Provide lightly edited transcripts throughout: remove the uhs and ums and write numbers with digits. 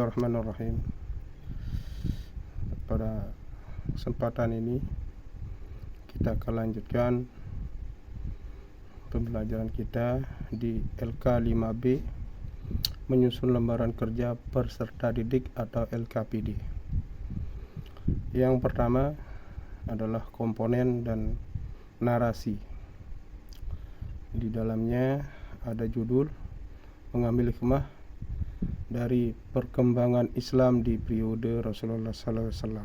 Bismillahirrahmanirrahim. Pada kesempatan ini kita akan lanjutkan pembelajaran kita di LK 5B, menyusun lembaran kerja peserta didik atau LKPD. Yang pertama adalah komponen dan narasi. Di dalamnya ada judul mengambil hikmah dari perkembangan Islam di periode Rasulullah SAW.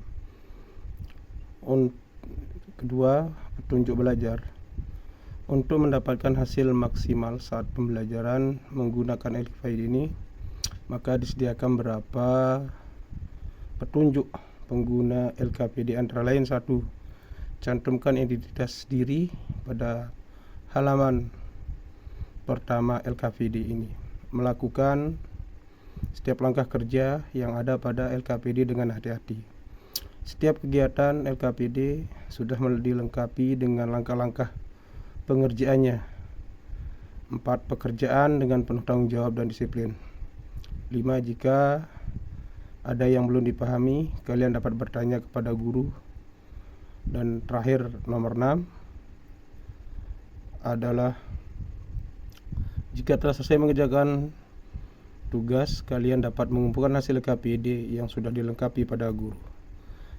Kedua, petunjuk belajar. Untuk mendapatkan hasil maksimal saat pembelajaran menggunakan LKPD ini, maka disediakan beberapa petunjuk pengguna LKPD, antara lain: 1. Cantumkan identitas diri pada halaman pertama LKPD ini. Melakukan setiap langkah kerja yang ada pada LKPD dengan hati-hati. Setiap kegiatan LKPD sudah dilengkapi dengan langkah-langkah pengerjaannya. 4. Pekerjaan dengan penuh tanggung jawab dan disiplin. 5. Jika ada yang belum dipahami, kalian dapat bertanya kepada guru. Dan terakhir, nomor 6 adalah jika telah selesai mengerjakan tugas, kalian dapat mengumpulkan hasil LKPD yang sudah dilengkapi pada guru.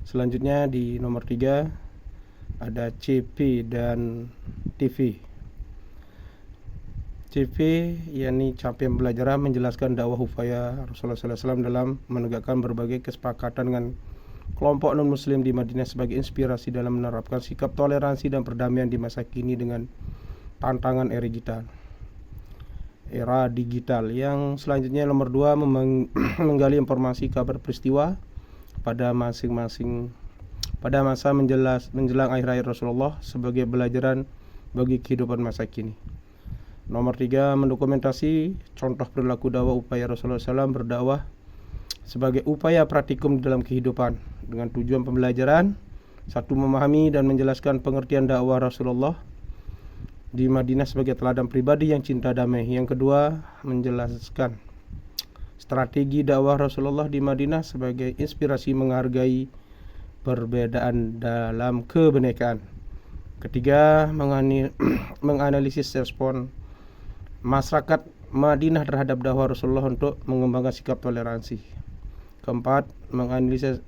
Selanjutnya di nomor 3 ada CP dan TV. CP yakni capaian pembelajaran, menjelaskan dakwah upaya Rasulullah SAW dalam menegakkan berbagai kesepakatan dengan kelompok non-muslim di Madinah sebagai inspirasi dalam menerapkan sikap toleransi dan perdamaian di masa kini dengan tantangan era digital. Yang selanjutnya nomor 2 menggali informasi kabar peristiwa pada masa menjelang akhir-akhir Rasulullah sebagai pelajaran bagi kehidupan masa kini. Nomor 3 mendokumentasi contoh perilaku dakwah upaya Rasulullah SAW berdakwah sebagai upaya praktikum dalam kehidupan dengan tujuan pembelajaran: 1. Memahami dan menjelaskan pengertian dakwah Rasulullah di Madinah sebagai teladan pribadi yang cinta damai. Yang kedua, menjelaskan strategi dakwah Rasulullah di Madinah sebagai inspirasi menghargai perbedaan dalam kebinekaan. Ketiga, menganalisis respon masyarakat Madinah terhadap dakwah Rasulullah untuk mengembangkan sikap toleransi. Keempat, menganalisis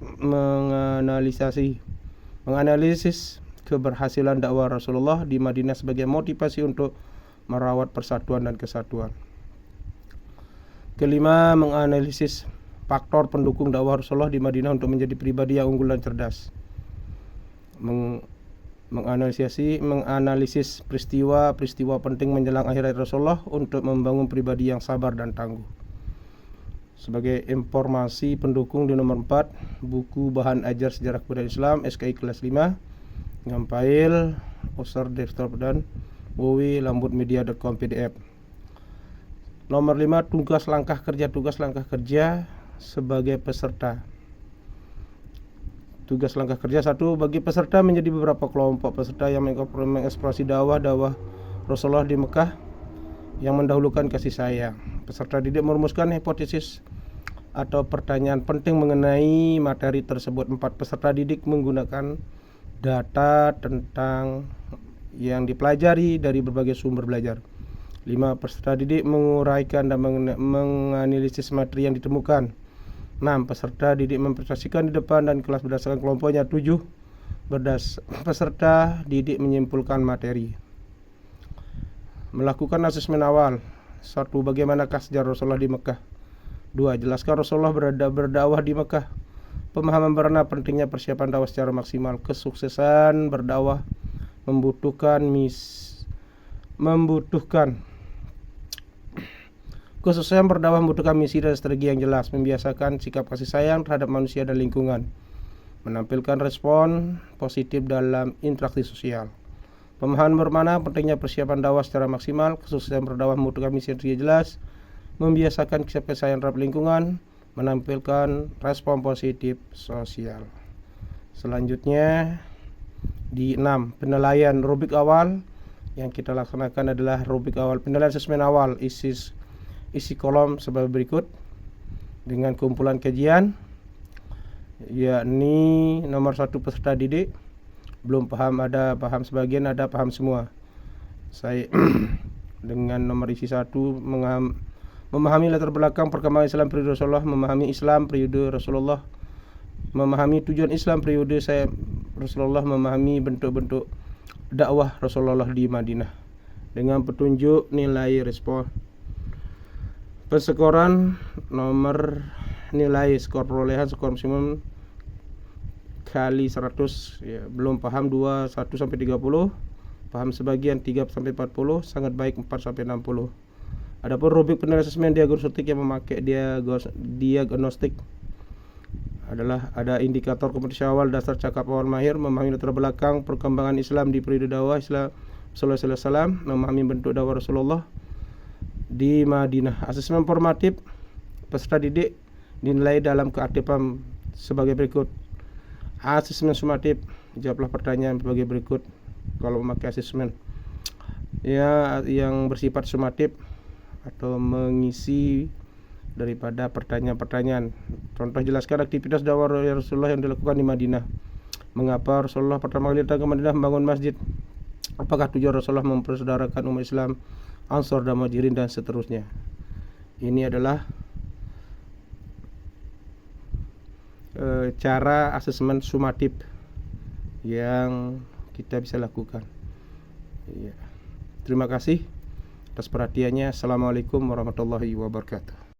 keberhasilan dakwah Rasulullah di Madinah sebagai motivasi untuk merawat persatuan dan kesatuan. Kelima, menganalisis faktor pendukung dakwah Rasulullah di Madinah untuk menjadi pribadi yang unggul dan cerdas. Menganalisis peristiwa penting menjelang akhir hayat Rasulullah untuk membangun pribadi yang sabar dan tangguh. Sebagai informasi pendukung di nomor 4, buku bahan ajar sejarah kebudayaan Islam SKI kelas 5, Ngampail, User Desktop dan www.lambutmedia.com PDF. Nomor 5, tugas langkah kerja sebagai peserta. Tugas langkah kerja: 1. Bagi peserta menjadi beberapa kelompok peserta yang mengeksplorasi dakwah Rasulullah di Mekah yang mendahulukan kasih sayang. Peserta didik merumuskan hipotesis atau pertanyaan penting mengenai materi tersebut. 4. Peserta didik menggunakan data tentang yang dipelajari dari berbagai sumber belajar. 5. Peserta didik menguraikan dan menganalisis materi yang ditemukan. 6. Peserta didik mempresentasikan di depan dan kelas berdasarkan kelompoknya. 7. Peserta didik menyimpulkan materi. Melakukan asesmen awal. 1. Bagaimanakah sejarah Rasulullah di Mekah? 2. Jelaskan Rasulullah berdakwah di Mekah. Pemahaman berana pentingnya persiapan dakwah secara maksimal. Kesuksesan berdakwah membutuhkan misi dan strategi yang jelas. Membiasakan sikap kasih sayang terhadap manusia dan lingkungan. Menampilkan respon positif dalam interaksi sosial. Pemahaman bermana pentingnya persiapan dakwah secara maksimal. Kesuksesan berdakwah membutuhkan misi yang jelas. Membiasakan sikap kasih sayang terhadap lingkungan. Menampilkan respon positif sosial. Selanjutnya di 6, penilaian rubrik awal yang kita laksanakan adalah rubrik awal penilaian asesmen awal. Isi kolom sebagai berikut. dengan kumpulan kajian, yakni nomor 1 peserta didik. Belum paham ada, paham sebagian ada, paham semua. Saya dengan nomor isi 1 memahami latar belakang perkembangan Islam periode Rasulullah, memahami Islam periode Rasulullah, memahami tujuan Islam periode Rasulullah, memahami bentuk-bentuk dakwah Rasulullah di Madinah dengan petunjuk nilai respon. Persekoran nomor nilai skor perolehan skor maksimum kali 100 ya, belum paham 1 sampai 30, paham sebagian 3 sampai 40, sangat baik 4 sampai 60. Adapun rubrik penilaian asesmen diagnostik yang memakai diagnostik adalah ada indikator kompetisi awal, dasar cakap awal mahir, memahami latar belakang perkembangan Islam di periode dakwah Islam Sallallahu Alaihi Wasallam, memahami bentuk dakwah Rasulullah di Madinah. Asesmen formatif peserta didik dinilai dalam keaktifan sebagai berikut. Asesmen sumatif, jawablah pertanyaan sebagai berikut kalau memakai asesmen ya yang bersifat sumatif atau mengisi daripada pertanyaan-pertanyaan. Contoh, jelaskan aktivitas dakwah Rasulullah yang dilakukan di Madinah. Mengapa Rasulullah pertama kali datang ke Madinah membangun masjid? Apakah tujuan Rasulullah mempersaudarakan umat Islam, Ansor dan Muhajirin, dan seterusnya. Ini adalah cara asesmen sumatif yang kita bisa lakukan. Ya. Terima kasih atas perhatiannya. Assalamualaikum warahmatullahi wabarakatuh.